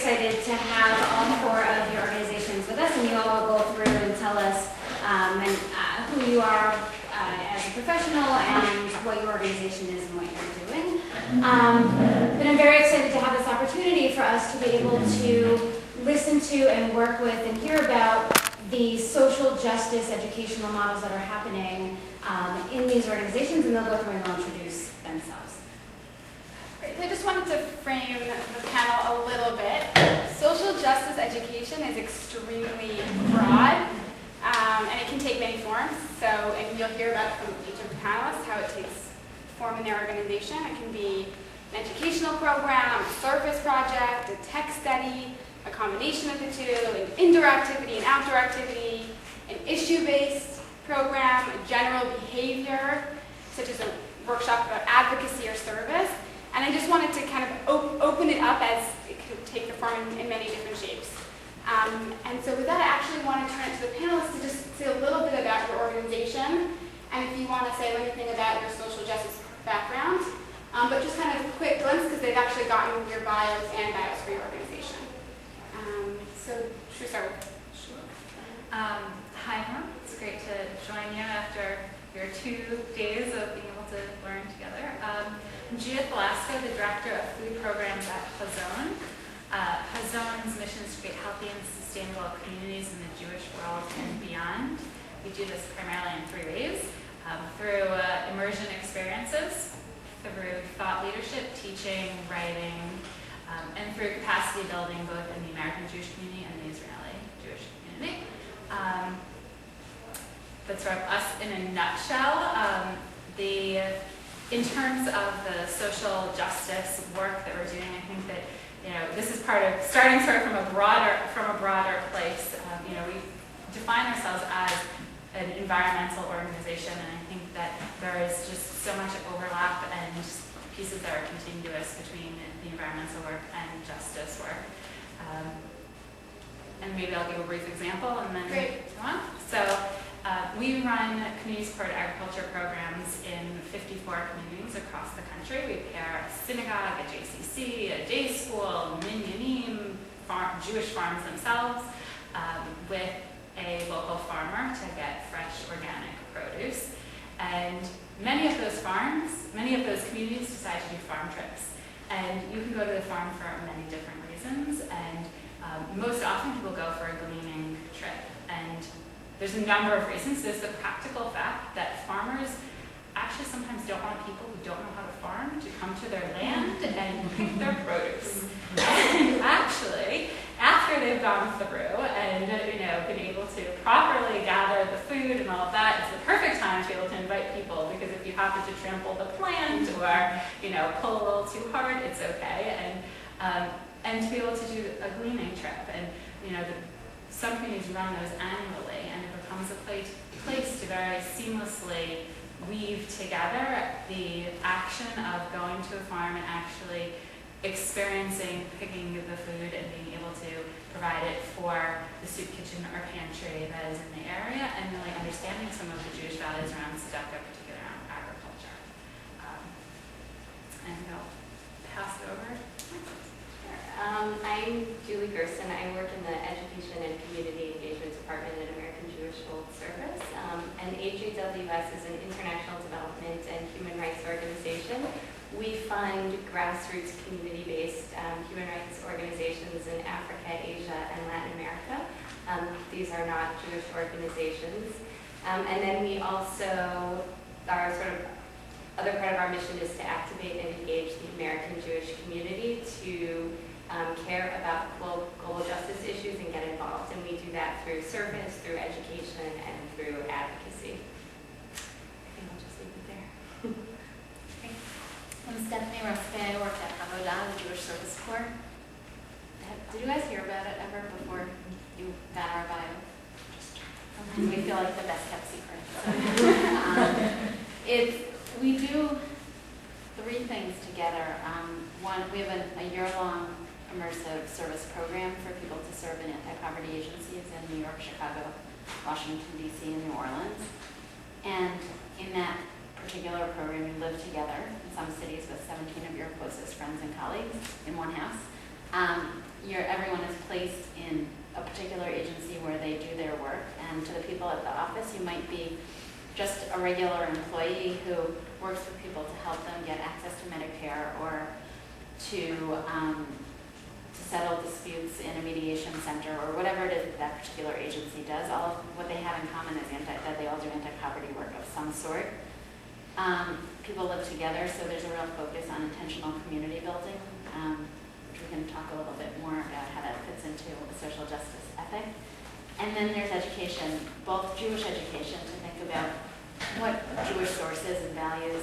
excited to have all 4 of your organizations with us, and you all will go through and tell us who you are as a professional and what your organization is and what you're doing. But I'm very excited to have this opportunity for us to be able to listen to and work with and hear about the social justice educational models that are happening in these organizations, and they'll go through and they'll introduce themselves. Great. I just wanted to frame the panel a little bit. Social justice education is extremely broad, and it can take many forms. So, and you'll hear about from each of the panelists how it takes form in their organization. It can be an educational program, a service project, a tech study, a combination of the two, an indoor activity, an outdoor activity, an issue-based program, a general behavior, such as a workshop about advocacy or service. And I just wanted to kind of open it up as it could take the form in many different shapes. And so with that, I actually want to turn it to the panelists to just say a little bit about your organization, and if you want to say anything about your social justice background, but just kind of a quick glimpse, because they've actually gotten your bios and bios for your organization. So should we start with? Sure. Hi, everyone. It's great to join you after your 2 days of being able to learn together. I'm Judith Velasco, the Director of Food Programs at Hazon. Hazon's mission is to create healthy and sustainable communities in the Jewish world and beyond. We do this primarily in 3 ways: through immersion experiences, through thought leadership, teaching, writing, and through capacity building both in the American Jewish community and the Israeli Jewish community. But sort of us in a nutshell, in terms of the social justice work that we're doing, I think that this is part of starting sort of from a broader place. We define ourselves as an environmental organization, and I think that there is just so much overlap and pieces that are contiguous between the environmental work and justice work. And maybe I'll give a brief example and then go on. So we run community-supported agriculture programs in 54 communities across the country. We pair a synagogue, a JCC, a day school, minyanim, Jewish farms themselves, with a local farmer to get fresh organic produce. And many of those communities decide to do farm trips. And you can go to the farm for many different reasons, and most often people go for a gleaning trip. And there's a number of reasons. There's the practical fact that farmers actually sometimes don't want people who don't know how to farm to come to their land and pick their produce. And actually, after they've gone through and been able to properly gather the food and all of that, it's the perfect time to be able to invite people, because if you happen to trample the plant or pull a little too hard, it's okay. And to be able to do a gleaning trip, and some communities run those annually, and it becomes a place to very seamlessly weave together the action of going to a farm and actually experiencing picking the food and being able to provide it for the soup kitchen or pantry that is in the area, and really understanding some of the Jewish values around tzedakah, particularly around agriculture. And I'll pass it over. I'm Julie Gerson. I work in the Education and Community Engagement Department at American Jewish World Service. And HJWS is an international development and human rights organization. We fund grassroots community-based human rights organizations in Africa, Asia, and Latin America. These are not Jewish organizations. And then we also, our sort of other part of our mission is to activate and engage the American Jewish community to care about global justice issues and get involved. And we do that through service, through education, and through advocacy. I think I'll just leave it there. I'm Stephanie Ruske. I work at Avodah, the Jewish Service Corps. Did you guys hear about it ever before you got our bio? Sometimes we feel like the best kept secret. We do 3 things together. One, we have a year-long immersive service program for people to serve in anti-poverty agencies in New York, Chicago, Washington, D.C., and New Orleans. And in that particular program, you live together in some cities with 17 of your closest friends and colleagues in one house. everyone is placed in a particular agency where they do their work, and to the people at the office, you might be just a regular employee who works with people to help them get access to Medicare or to settle disputes in a mediation center or whatever it is that particular agency does. All of what they have in common is that they all do anti-poverty work of some sort. People live together, so there's a real focus on intentional community building, which we can talk a little bit more about how that fits into a social justice ethic. And then there's education, both Jewish education to think about what Jewish sources and values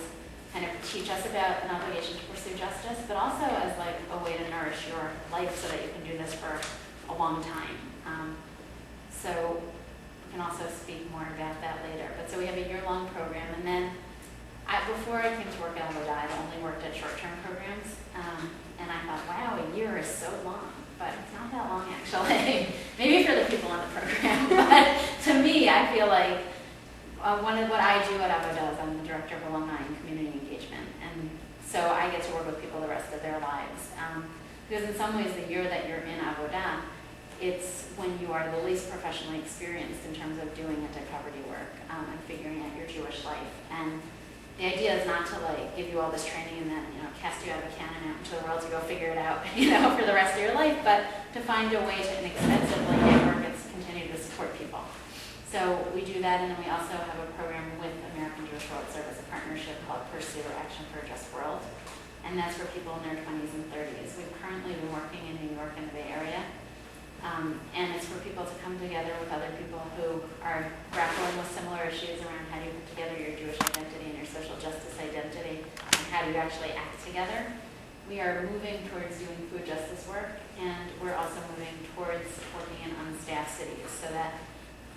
kind of teach us about an obligation to pursue justice, but also as like a way to nourish your life so that you can do this for a long time. So we can also speak more about that later. But so we have a year-long program, and then before I came to work at Avodah, I'd only worked at short-term programs, and I thought, wow, a year is so long, but it's not that long actually. Maybe for the people in the program, but to me, I feel like one of what I do at Avodah is I'm the director of alumni and community engagement, and so I get to work with people the rest of their lives. Because in some ways, the year that you're in Avodah, it's when you are the least professionally experienced in terms of doing anti-poverty work and figuring out your Jewish life. And the idea is not to like give you all this training and then cast you out of a cannon out into the world to go figure it out for the rest of your life, but to find a way to inexpensively network and continue to support people. So we do that, and then we also have a program with American Jewish World Service, a partnership called Pursue Action for a Just World, and that's for people in their 20s and 30s. We've currently been working in New York and the Bay Area. And it's for people to come together with other people who are grappling with similar issues around how do you put together your Jewish identity and your social justice identity, and how do you actually act together. We are moving towards doing food justice work, and we're also moving towards working in unstaffed cities so that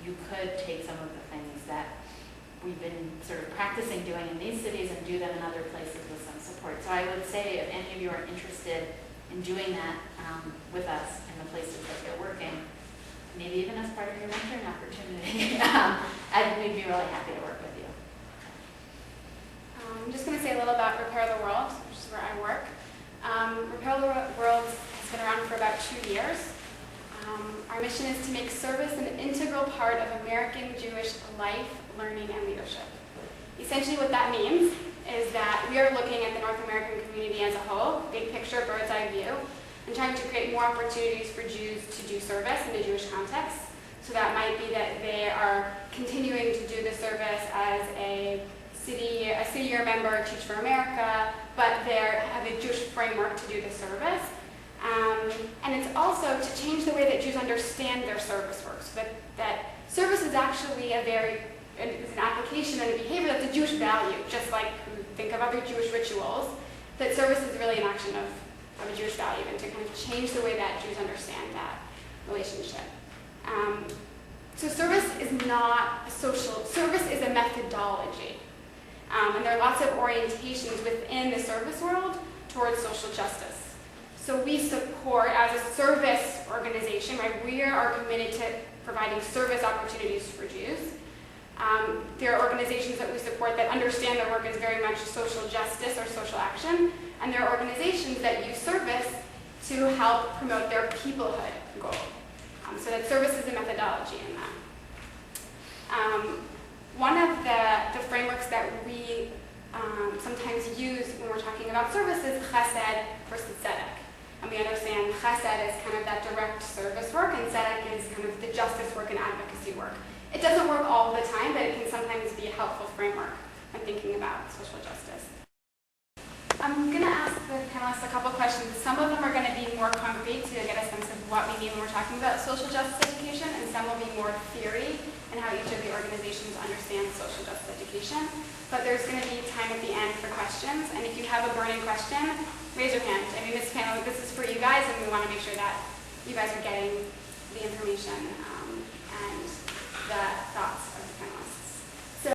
you could take some of the things that we've been sort of practicing doing in these cities and do them in other places with some support. So I would say if any of you are interested in doing that with us in the places that you're working, maybe even as part of your mentoring opportunity, we'd be really happy to work with you. I'm just going to say a little about Repair the World, which is where I work. Repair the World has been around for about 2 years. Our mission is to make service an integral part of American Jewish life, learning, and leadership. Essentially what that means is that we are looking at the North American community as a whole, big picture, bird's eye view, and trying to create more opportunities for Jews to do service in the Jewish context. So that might be that they are continuing to do the service as a city-year member, Teach for America, but they have a Jewish framework to do the service. And it's also to change the way that Jews understand their service work, so that service is actually is an application and a behavior that's a Jewish value, just like think of other Jewish rituals, that service is really an action of a Jewish value, and to kind of change the way that Jews understand that relationship. So service is not social, service is a methodology. And there are lots of orientations within the service world towards social justice. So we support, as a service organization, right, we are committed to providing service opportunities for Jews. There are organizations that we support that understand their work as very much social justice or social action, and there are organizations that use service to help promote their peoplehood goal. So that service is a methodology in that. One of the frameworks that we sometimes use when we're talking about service is chesed versus tzedek. And we understand chesed is kind of that direct service work, and tzedek is kind of the justice work and advocacy work. It doesn't work all the time, but it can sometimes be a helpful framework when thinking about social justice. I'm going to ask the panelists a couple questions. Some of them are going to be more concrete to get a sense of what we mean when we're talking about social justice education, and some will be more theory and how each of the organizations understands social justice education. But there's going to be time at the end for questions, and if you have a burning question, raise your hand. I mean, this panel, this is for you guys, and we want to make sure that you guys are getting the information and the thoughts